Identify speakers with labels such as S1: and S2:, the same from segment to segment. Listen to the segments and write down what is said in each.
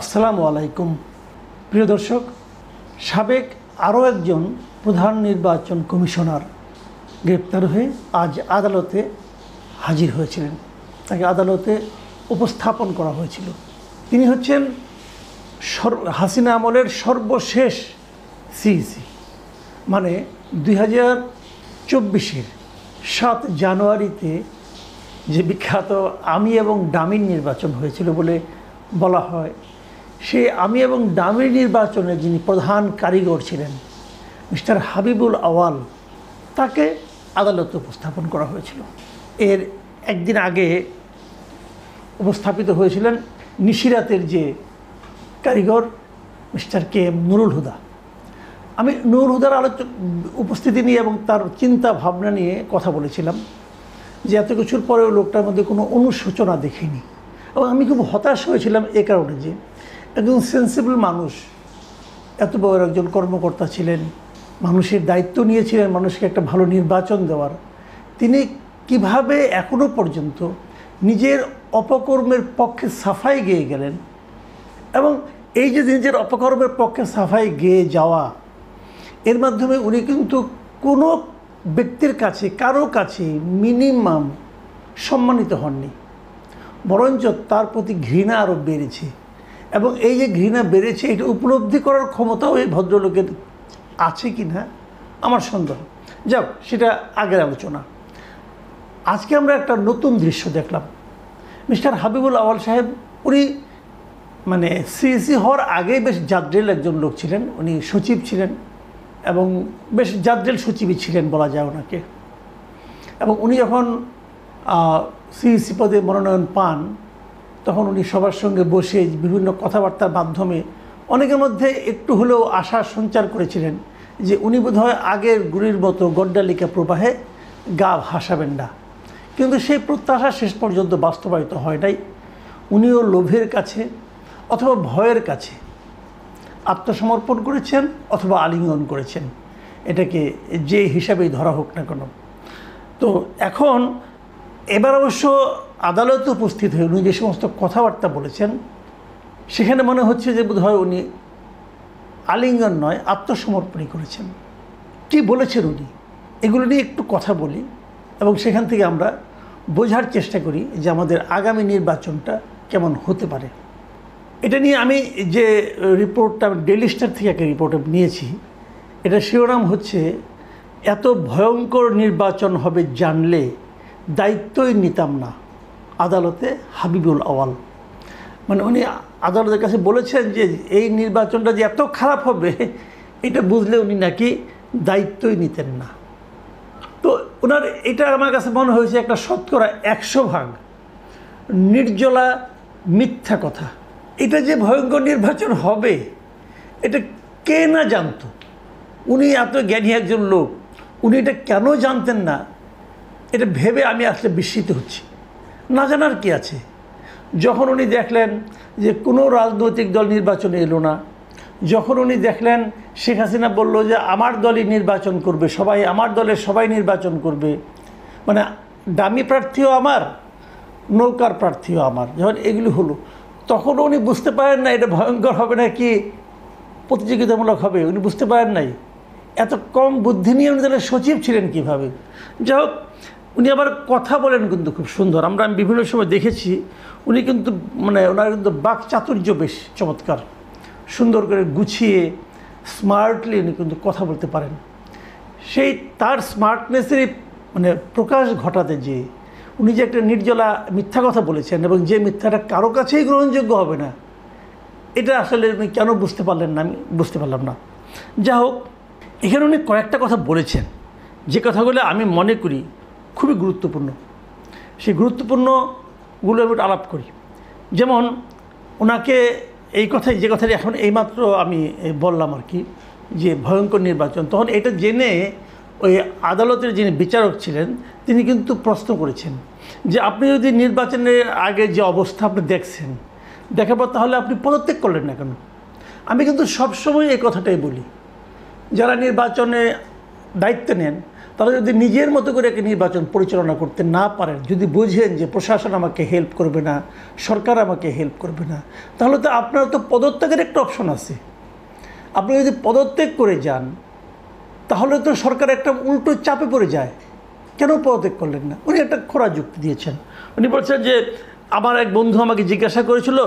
S1: আসসালামু আলাইকুম প্রিয় দর্শক, সাবেক আরও একজন প্রধান নির্বাচন কমিশনার গ্রেপ্তার হয়ে আজ আদালতে হাজির হয়েছিলেন। তাকে আদালতে উপস্থাপন করা হয়েছিল। তিনি হচ্ছেন হাসিনা আমলের সর্বশেষ সিইসি, মানে 2024-এর 7 জানুয়ারিতে যে বিখ্যাত আমি এবং ডামির নির্বাচন হয়েছিল বলে বলা হয়, সেই আমি এবং ডামির নির্বাচনে যিনি প্রধান কারিগর ছিলেন মিস্টার হাবিবুল আওয়াল, তাকে আদালতে উপস্থাপন করা হয়েছিল। এর একদিন আগে উপস্থাপিত হয়েছিলেন নিশিরাতের যে কারিগর mister K M Nurul Huda. আমি নুরুল হুদার উপস্থিতি নিয়ে এবং তার চিন্তা ভাবনা নিয়ে কথা বলেছিলাম যে এত কিছুর পরেও লোকটার মধ্যে কোনো অনুশোচনা দেখিনি, এবং আমি খুব হতাশ হয়েছিলাম এ কারণে যে একজন সেন্সিবল মানুষ, এত বড় একজন কর্মকর্তা ছিলেন, মানুষের দায়িত্ব নিয়েছিলেন মানুষকে একটা ভালো নির্বাচন দেওয়ার। তিনি কিভাবে এখনও পর্যন্ত নিজের অপকর্মের পক্ষে সাফাই গেয়ে গেলেন, এবং এই যে নিজের অপকর্মের পক্ষে সাফাই গেয়ে যাওয়া, এর মাধ্যমে উনি কিন্তু কোনো ব্যক্তির কাছে কারো কাছে মিনিমাম সম্মানিত হননি, বরঞ্চ তার প্রতি ঘৃণা আরও বেড়েছে। এবং এই যে ঘৃণা বেড়েছে, এটা উপলব্ধি করার ক্ষমতাও এই ভদ্রলোকের আছে কি না আমার সন্দেহ। যাক, সেটা আগের আলোচনা। আজকে আমরা একটা নতুন দৃশ্য দেখলাম। মিস্টার হাবিবুল আওয়াল সাহেব, উনি মানে সিইসি হওয়ার আগেই বেশ জাদ্রেল একজন লোক ছিলেন। উনি সচিব ছিলেন এবং বেশ জাদ্রেল সচিবই ছিলেন বলা যায় ওনাকে। এবং উনি যখন সিইসি পদে মনোনয়ন পান, তখন উনি সবার সঙ্গে বসে বিভিন্ন কথাবার্তার মাধ্যমে অনেকের মধ্যে একটু হলেও আশা সঞ্চার করেছিলেন যে উনি বোধহয় আগের গুলির মতো গড্ডালিকা প্রবাহে গা ভাসাবেন না। কিন্তু সেই প্রত্যাশা শেষ পর্যন্ত বাস্তবায়িত হয় নাই। উনিও লোভের কাছে অথবা ভয়ের কাছে আত্মসমর্পণ করেছেন অথবা আলিঙ্গন করেছেন, এটাকে যে হিসাবেই ধরা হোক না কেন। তো এখন এবার অবশ্য আদালতে উপস্থিত হয়ে উনি যে সমস্ত কথাবার্তা বলেছেন, সেখানে মনে হচ্ছে যে বোধহয় উনি আলিঙ্গন নয়, আত্মসমর্পণই করেছেন। কি বলেছেন উনি, এগুলো নিয়ে একটু কথা বলি এবং সেখান থেকে আমরা বোঝার চেষ্টা করি যে আমাদের আগামী নির্বাচনটা কেমন হতে পারে। এটা নিয়ে আমি যে রিপোর্টটা ডেইলি স্টার থেকে একটা রিপোর্ট নিয়েছি, এটা শিরোনাম হচ্ছে এত ভয়ঙ্কর নির্বাচন হবে জানলে দায়িত্বই নিতাম না, আদালতে হাবিবুল আওয়াল। মানে উনি আদালতের কাছে বলেছেন যে এই নির্বাচনটা যে এত খারাপ হবে এটা বুঝলে উনি নাকি দায়িত্বই নিতেন না। তো ওনার এটা আমার কাছে মনে হয়েছে একটা 100% নির্জলা মিথ্যা কথা। এটা যে ভয়ঙ্কর নির্বাচন হবে এটা কে না জানতো। উনি এত জ্ঞানী একজন লোক, উনি এটা কেন জানতেন না, এটা ভেবে আমি আসলে বিস্মিত হচ্ছি। না জানার কি আছে? যখন উনি দেখলেন যে কোনো রাজনৈতিক দল নির্বাচনে এলো না, যখন উনি দেখলেন শেখ হাসিনা বলল যে আমার দলই নির্বাচন করবে, সবাই আমার দলের সবাই নির্বাচন করবে, মানে দামি প্রার্থীও আমার, নৌকার প্রার্থীও আমার, যখন এগুলি হলো তখন উনি বুঝতে পারেন না এটা ভয়ঙ্কর হবে না কি প্রতিযোগিতামূলক হবে। উনি বুঝতে পারেন নাই। এত কম বুদ্ধি নিয়ে উনি তাহলে সচিব ছিলেন কীভাবে? যাই হোক, উনি আবার কথা বলেন কিন্তু খুব সুন্দর। আমি বিভিন্ন সময় দেখেছি উনি কিন্তু মানে ওনার কিন্তু বাক চাতুর্য বেশ চমৎকার, সুন্দর করে গুছিয়ে স্মার্টলি উনি কিন্তু কথা বলতে পারেন। সেই তার স্মার্টনেসেরই মানে প্রকাশ ঘটাতে যে উনি যে একটা নির্জলা মিথ্যা কথা বলেছেন এবং যে মিথ্যাটা কারো কাছেই গ্রহণযোগ্য হবে না, এটা আসলে উনি কেন বুঝতে পারলেন না আমি বুঝতে পারলাম না। যা হোক, এখানে উনি কয়েকটা কথা বলেছেন যে কথাগুলো আমি মনে করি খুবই গুরুত্বপূর্ণ। সেই গুরুত্বপূর্ণগুলো আমি আলাপ করি। যেমন ওনাকে এই কথাই, যে কথাটি এখন এইমাত্র আমি বললাম আর কি, যে ভয়ঙ্কর নির্বাচন, তখন এটা জেনে ওই আদালতের যিনি বিচারক ছিলেন তিনি কিন্তু প্রশ্ন করেছেন যে আপনি যদি নির্বাচনের আগে যে অবস্থা আপনি দেখছেন, দেখার পর তাহলে আপনি পদত্যাগ করলেন না কেন? আমি কিন্তু সবসময় এই কথাটাই বলি, যারা নির্বাচনে দায়িত্ব নেন তারা যদি নিজের মতো করে একটা নির্বাচন পরিচালনা করতে না পারেন, যদি বুঝেন যে প্রশাসন আমাকে হেল্প করবে না, সরকার আমাকে হেল্প করবে না, তাহলে তো আপনার তো পদত্যাগের একটা অপশন আছে। আপনি যদি পদত্যাগ করে যান তাহলে তো সরকার একটা উল্টো চাপে পড়ে যায়। কেন পদত্যাগ করলেন না? উনি একটা খোঁড়া যুক্তি দিয়েছেন। উনি বলছেন যে আমার এক বন্ধু আমাকে জিজ্ঞাসা করেছিল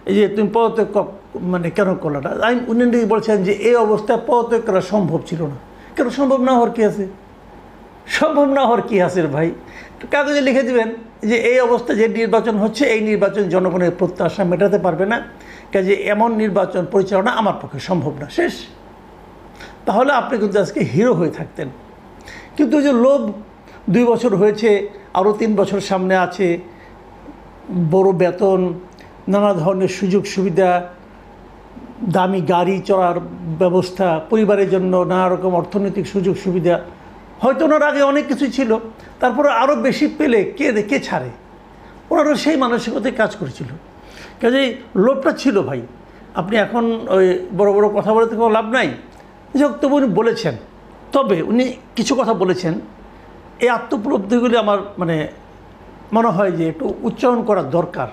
S1: এই যে তুমি পদত্যাগ মানে কেন করলে না। উনি বলছেন যে এই অবস্থায় পদত্যাগ করা সম্ভব ছিল না। কেন সম্ভব না হওয়ার কী আছে? সম্ভব না হওয়ার কী আছে ভাই? কাগজে লিখে দিবেন যে এই অবস্থা যে নির্বাচন হচ্ছে, এই নির্বাচন জনগণের প্রত্যাশা মেটাতে পারবে না, কাজে এমন নির্বাচন পরিচালনা আমার পক্ষে সম্ভব না, শেষ। তাহলে আপনি কিন্তু আজকে হিরো হয়ে থাকতেন। কিন্তু যে লোভ, 2 বছর হয়েছে, আরও 3 বছর সামনে আছে, বড় বেতন, নানা ধরনের সুযোগ সুবিধা, দামি গাড়ি চড়ার ব্যবস্থা, পরিবারের জন্য নানা রকম অর্থনৈতিক সুযোগ সুবিধা, হয়তো ওনার আগে অনেক কিছু ছিল, তারপরে আরও বেশি পেলে কে ছাড়ে? ওনারও সেই মানসিকতায় কাজ করেছিল। কাজেই লোভটা ছিল ভাই। আপনি এখন ওই বড় বড় কথা বলতে কোনো লাভ নাই। যাক, তবু উনি বলেছেন, তবে উনি কিছু কথা বলেছেন, এই আত্মোপলব্ধিগুলি আমার মনে হয় যে একটু উচ্চারণ করা দরকার।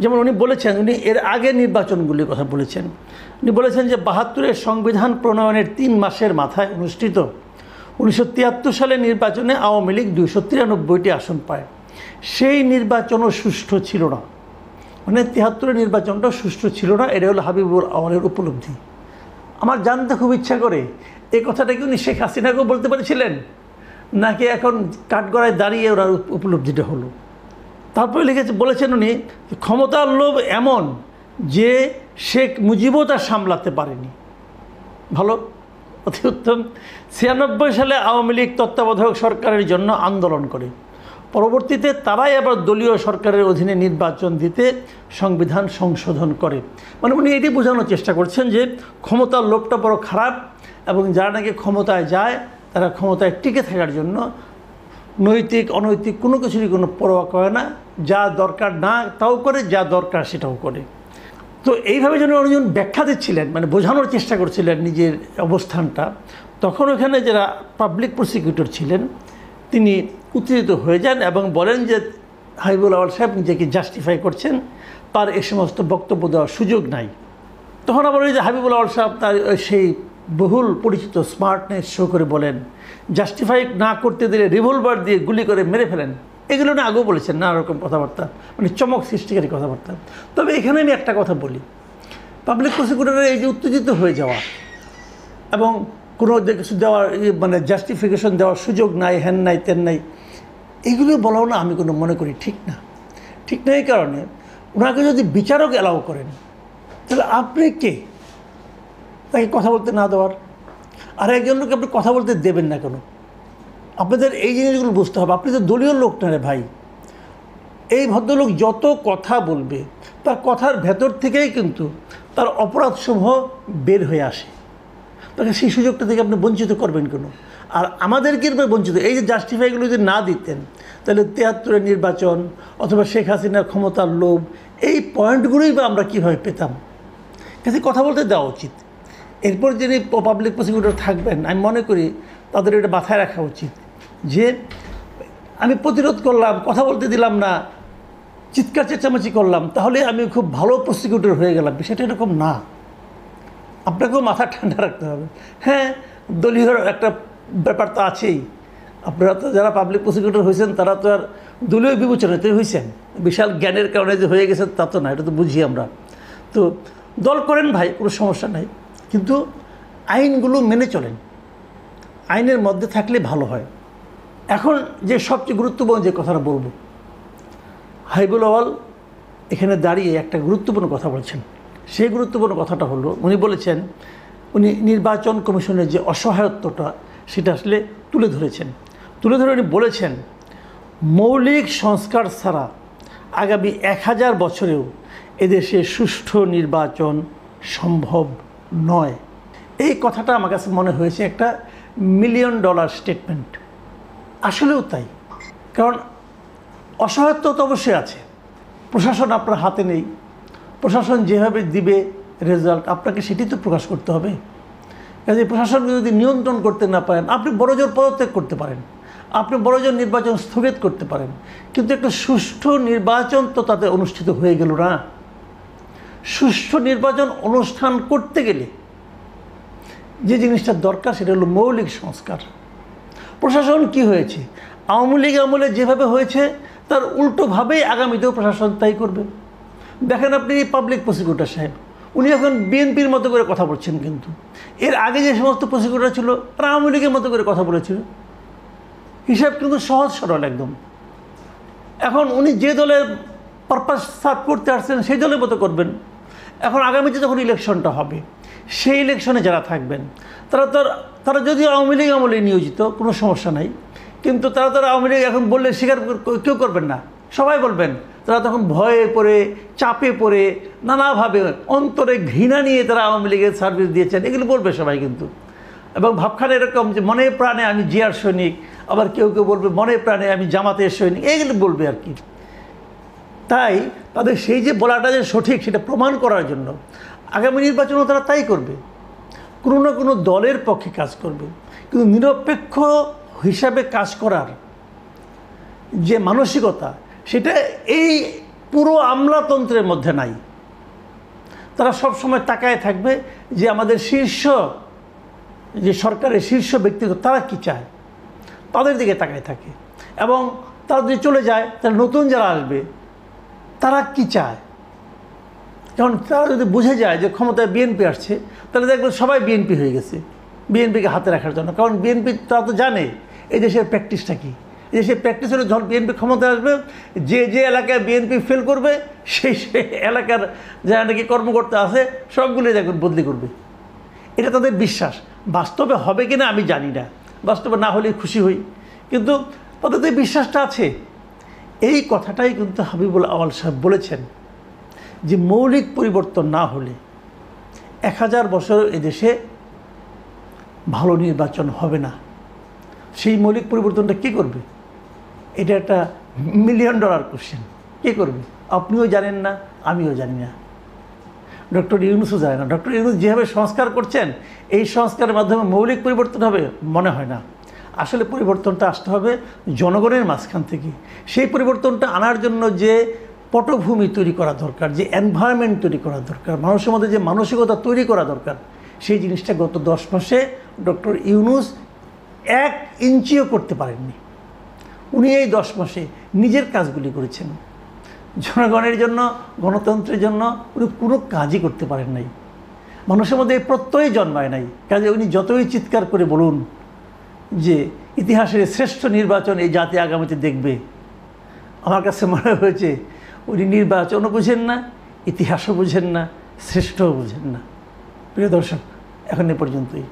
S1: যেমন উনি বলেছেন, উনি এর আগে নির্বাচনগুলির কথা বলেছেন। উনি বলেছেন যে 72-এর সংবিধান প্রণয়নের 3 মাসের মাথায় অনুষ্ঠিত 1973 সালের নির্বাচনে আওয়ামী লীগ 293টি আসন পায়। সেই নির্বাচনও সুষ্ঠু ছিল না। 73-এর নির্বাচনটা সুষ্ঠু ছিল না। এটা হলো হাবিবুল আওয়ালের উপলব্ধি। আমার জানতে খুব ইচ্ছা করে, এই কথাটা কি উনি শেখ হাসিনাকেও বলতে পেরেছিলেন, নাকি এখন কাঠগড়ায় দাঁড়িয়ে ওনার উপলব্ধিটা হলো? তারপরে বলেছেন উনি, ক্ষমতার লোভ এমন যে শেখ মুজিবও তা সামলাতে পারেনি। ভালো, অতি উত্তম। 96 সালে আওয়ামী লীগ তত্ত্বাবধায়ক সরকারের জন্য আন্দোলন করে। পরবর্তীতে তারাই আবার দলীয় সরকারের অধীনে নির্বাচন দিতে সংবিধান সংশোধন করে। উনি এটি বোঝানোর চেষ্টা করছেন যে ক্ষমতার লোভটা বড় খারাপ, এবং যারা নাকি ক্ষমতায় যায় তারা ক্ষমতায় টিকে থাকার জন্য নৈতিক অনৈতিক কোনো কিছুরই কোনো পরোয়া করে না। যা দরকার না তাও করে, যা দরকার সেটাও করে। তো এইভাবে যেন উনি ব্যাখ্যা দিচ্ছিলেন, বোঝানোর চেষ্টা করছিলেন নিজের অবস্থানটা, তখন ওখানে যারা পাবলিক প্রসিকিউটর ছিলেন তিনি উত্তেজিত হয়ে যান এবং বলেন যে হাবিবুল আওয়াল সাহেব নিজেকে জাস্টিফাই করছেন, তার এ সমস্ত বক্তব্য দেওয়ার সুযোগ নাই। তখন আবার ওই যে হাবিবুল আওয়াল সাহেব তার সেই বহুল পরিচিত স্মার্টনেস শো করে বলেন, জাস্টিফাই না করতে দিলে রিভলভার দিয়ে গুলি করে মেরে ফেলেন। এগুলো না আগেও বলেছেন নানা রকম কথাবার্তা, চমক সৃষ্টিকারী কথাবার্তা। তবে এখানে আমি একটা কথা বলি, পাবলিক প্রসিকিউটরের এই যে উত্তেজিত হয়ে যাওয়া এবং কোনো কিছু দেওয়ার জাস্টিফিকেশন দেওয়ার সুযোগ নাই, হ্যান নাই তেন নাই, এগুলো বলাও না আমি কোনো মনে করি ঠিক না। ঠিক না এই কারণে, ওনাকে যদি বিচারক অ্যালাউ করেন তাহলে আপনি কে তাকে কথা বলতে না দেওয়ার? আর একজন লোককে আপনি কথা বলতে দেবেন না কেন? আপনাদের এই জিনিসগুলো বুঝতে হবে। আপনি তো দলীয় লোক না রে ভাই। এই ভদ্রলোক যত কথা বলবে তার কথার ভেতর থেকেই কিন্তু তার অপরাধসমূহ বের হয়ে আসে। তাকে সেই সুযোগটা থেকে আপনি বঞ্চিত করবেন কেন? আর আমাদেরকে বঞ্চিত, এই যে জাস্টিফাইগুলো যদি না দিতেন তাহলে 73-এর নির্বাচন অথবা শেখ হাসিনার ক্ষমতার লোভ, এই পয়েন্টগুলোই বা আমরা কীভাবে পেতাম? কাছে কথা বলতে দেওয়া উচিত। এরপর যিনি পাবলিক প্রসিকিউটর থাকবেন, আমি মনে করি তাদের এটা মাথায় রাখা উচিত যে আমি প্রতিরোধ করলাম, কথা বলতে দিলাম না, চিৎকার চেঁচামেচি করলাম, তাহলে আমি খুব ভালো প্রসিকিউটর হয়ে গেলাম। বিষয়টা এরকম না। আপনাকেও মাথা ঠান্ডা রাখতে হবে। হ্যাঁ, দলীয় একটা ব্যাপার তো আছেই। আপনারা তো যারা পাবলিক প্রসিকিউটর হয়েছেন তারা তো আর দলীয় বিবেচনাতে হয়েছেন, বিশাল জ্ঞানের কারণে যে হয়ে গেছেন তা তো না, এটা তো বুঝি আমরা। তো দল করেন ভাই, কোনো সমস্যা নাই, কিন্তু আইনগুলো মেনে চলেন, আইনের মধ্যে থাকলে ভালো হয়। এখন যে সবচেয়ে গুরুত্বপূর্ণ যে কথাটা বলবো, হাবিবুল আওয়াল এখানে দাঁড়িয়ে একটা গুরুত্বপূর্ণ কথা বলছেন। সেই গুরুত্বপূর্ণ কথাটা হলো, উনি বলেছেন, উনি নির্বাচন কমিশনের যে অসহায়ত্বটা সেটা আসলে তুলে ধরেছেন। তুলে ধরে উনি বলেছেন, মৌলিক সংস্কার ছাড়া আগামী 1000 বছরেও এদেশে সুষ্ঠু নির্বাচন সম্ভব নয়। এই কথাটা আমার কাছে মনে হয়েছে একটা $1 মিলিয়ন স্টেটমেন্ট। আসলেও তাই, কারণ অসহায়ত্ব তো অবশ্যই আছে। প্রশাসন আপনার হাতে নেই, প্রশাসন যেভাবে দিবে রেজাল্ট আপনাকে সেটি তো প্রকাশ করতে হবে। কাজে প্রশাসনকে যদি নিয়ন্ত্রণ করতে না পারেন, আপনি বড়জোর পদত্যাগ করতে পারেন, আপনি বড়জোর নির্বাচন স্থগিত করতে পারেন, কিন্তু একটা সুষ্ঠু নির্বাচন তো তাতে অনুষ্ঠিত হয়ে গেল না। সুষ্ঠু নির্বাচন অনুষ্ঠান করতে গেলে যে জিনিসটা দরকার সেটা হলো মৌলিক সংস্কার। প্রশাসন কি হয়েছে, আওয়ামী লীগ আমলে যেভাবে হয়েছে তার উল্টোভাবেই আগামীতেও প্রশাসন তাই করবে। দেখেন আপনি পাবলিক প্রসিকিউটর সাহেব, উনি এখন বিএনপির মতো করে কথা বলছেন, কিন্তু এর আগে যে সমস্ত প্রসিকিউটর ছিল তারা আওয়ামী লীগের মতো করে কথা বলেছিল। হিসাব কিন্তু সহজ সরল একদম। এখন উনি যে দলের পারপাস সার্ভ করতে আসছেন সেই দলের মতো করবেন। এখন আগামীতে যখন ইলেকশনটা হবে, সেই ইলেকশনে যারা থাকবেন তারা যদিও আওয়ামী লীগ আমলে নিয়োজিত, কোনো সমস্যা নাই, কিন্তু তারা আওয়ামী লীগ এখন বললে স্বীকার কেউ করবেন না, সবাই বলবেন। তারা তখন ভয়ে পড়ে, চাপে পড়ে, নানাভাবে অন্তরে ঘৃণা নিয়ে তারা আওয়ামী লীগের সার্ভিস দিয়েছেন, এগুলো বলবে সবাই কিন্তু। এবং ভাবখানে এরকম যে মনে প্রাণে আমি জিয়ার সৈনিক, আবার কেউ কেউ বলবে মনে প্রাণে আমি জামাতের সৈনিক, এগুলো বলবে আর কি। তাই তাদের সেই যে বলাটা যে সঠিক সেটা প্রমাণ করার জন্য আগামী নির্বাচনেও তারা তাই করবে, কোনো না কোনো দলের পক্ষে কাজ করবে। কিন্তু নিরপেক্ষ হিসাবে কাজ করার যে মানসিকতা, সেটা এই পুরো আমলাতন্ত্রের মধ্যে নাই। তারা সব সময় তাকায় থাকবে যে আমাদের শীর্ষ যে সরকারের শীর্ষ ব্যক্তিত্ব তারা কি চায়, তাদের দিকে তাকায় থাকে। এবং তারা যদি চলে যায় তাহলে নতুন যারা আসবে তারা কি চায়। কারণ তারা যদি বুঝে যায় যে ক্ষমতায় বিএনপি আসছে, তাহলে দেখবে সবাই বিএনপি হয়ে গেছে বিএনপিকে হাতে রাখার জন্য। কারণ বিএনপি তারা তো জানে এই দেশের প্র্যাকটিসটা কী। এই দেশের প্র্যাকটিস হলে যখন বিএনপি ক্ষমতায় আসবে, যে এলাকায় বিএনপি ফেল করবে সেই এলাকার যারা নাকি কর্মকর্তা আছে সবগুলোই দেখবেন বদলি করবে। এটা তাদের বিশ্বাস। বাস্তবে হবে কিনা আমি জানি না, বাস্তবে না হলে খুশি হই, কিন্তু তাদের বিশ্বাসটা আছে। এই কথাটাই কিন্তু হাবিবুল আউয়াল সাহেব বলেছেন যে মৌলিক পরিবর্তন না হলে 1000 বছর এদেশে ভালো নির্বাচন হবে না। সেই মৌলিক পরিবর্তনটা কী করবে? এটা একটা $1 মিলিয়ন কোশ্চেন। কী করবে? আপনিও জানেন না, আমিও জানি না, ডক্টর ইউনূসও জানে না। ডক্টর ইউনূস যেভাবে সংস্কার করছেন, এই সংস্কারের মাধ্যমে মৌলিক পরিবর্তন হবে মনে হয় না। আসলে পরিবর্তনটা আসতে হবে জনগণের মাঝখান থেকে। সেই পরিবর্তনটা আনার জন্য যে পটভূমি তৈরি করা দরকার, যে এনভায়রনমেন্ট তৈরি করা দরকার, মানুষের মধ্যে যে মানসিকতা তৈরি করা দরকার, সেই জিনিসটা গত 10 মাসে ডক্টর ইউনূস 1 ইঞ্চিও করতে পারেননি। উনি এই 10 মাসে নিজের কাজগুলি করেছেন, জনগণের জন্য, গণতন্ত্রের জন্য উনি কোনো কাজই করতে পারেন নাই। মানুষের মধ্যে এই প্রত্যয় জন্মায় নাই। কাজে উনি যতই চিৎকার করে বলুন যে ইতিহাসের শ্রেষ্ঠ নির্বাচন এই জাতি আগামীতে দেখবে, আমার কাছে মনে হয়েছে উনি নির্বাচনও বুঝেন না, ইতিহাসও বুঝেন না, শ্রেষ্ঠও বুঝেন না। প্রিয় দর্শক, এখন এ পর্যন্তই।